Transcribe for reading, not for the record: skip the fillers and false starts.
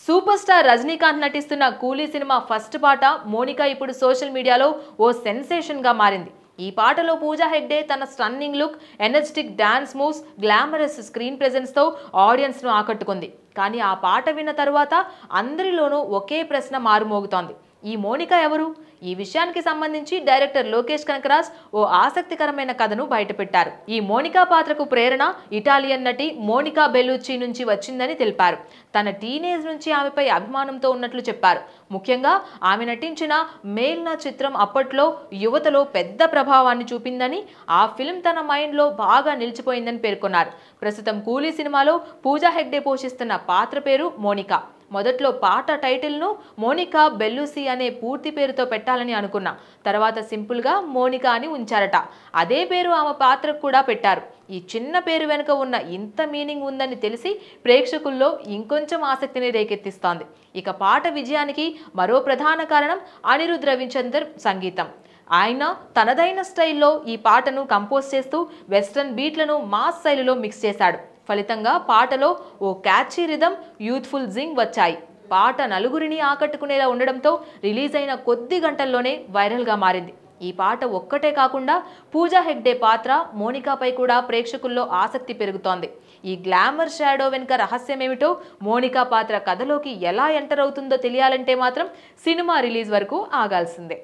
Super star Rajinikanth నటిస్తున్న కూలీ cinema first పాట మోనికా ఇప్పుడు సోషల్ మీడియాలో ఓ సెన్సేషన్ గా మారింది. ఈ పాటలో పూజా హెగ్డే తన stunning look, energetic dance moves, glamorous screen presence తో ఆడియన్స్ ను ఆకట్టుకుంది. కానీ ఆ పాట విన్న తరువాత అందరిలోనూ ఒకే ప్రశ్న మారుమోగుతోంది. ఈ మోనికా ఎవరు? ఈ విషయానికి సంబంధించి డైరెక్టర్ లోకేష్ కనకరాజ్ ఓ ఆసక్తికరమైన కథను బయటపెట్టారు. ఈ మోనికా పాత్రకు ప్రేరణ ఇటాలియన్ నటి మోనికా బెల్లూచి నుంచి వచ్చిందని తెలిపారు. తన టీనేజ్ నుంచి ఆమెపై అభిమానంతో ఉన్నట్లు చెప్పారు. ముఖ్యంగా ఆమె నటించిన మేల్నా చిత్రం అప్పట్లో యువతలో పెద్ద ప్రభావాన్ని చూపిందని, ఆ ఫిల్మ్ తన మైండ్లో బాగా నిలిచిపోయిందని పేర్కొన్నారు. ప్రస్తుతం కూలీ సినిమాలో పూజా హెగ్డే పోషిస్తున్న పాత్ర పేరు మోనికా. మొదట్లో పాట టైటిల్ను మోనికా బెల్లూసి అనే పూర్తి పేరుతో పెట్టాలని అనుకున్నా. తర్వాత సింపుల్గా మోనికా అని ఉంచారట. అదే పేరు ఆమె పాత్రకు కూడా పెట్టారు. ఈ చిన్న పేరు వెనుక ఉన్న ఇంత మీనింగ్ ఉందని తెలిసి ప్రేక్షకుల్లో ఇంకొంచెం ఆసక్తిని రేకెత్తిస్తోంది. ఇక పాట విజయానికి మరో ప్రధాన కారణం అనిరుద్ రవిచందర్ సంగీతం. ఆయన తనదైన స్టైల్లో ఈ పాటను కంపోజ్ చేస్తూ వెస్ట్రన్ బీట్లను మాస్ శైలిలో మిక్స్ చేశాడు. ఫలితంగా పాటలో ఓ క్యాచీ రిథమ్, యూత్ఫుల్ జింగ్ వచ్చాయి. పాట నలుగురిని ఆకట్టుకునేలా ఉండడంతో రిలీజ్ అయిన కొద్ది గంటల్లోనే వైరల్గా మారింది. ఈ పాట ఒక్కటే కాకుండా పూజా హెగ్డే పాత్ర మోనికాపై కూడా ప్రేక్షకుల్లో ఆసక్తి పెరుగుతోంది. ఈ గ్లామర్ షాడో వెనుక రహస్యమేమిటో, మోనికా పాత్ర కథలోకి ఎలా ఎంటర్ అవుతుందో తెలియాలంటే మాత్రం సినిమా రిలీజ్ వరకు ఆగాల్సిందే.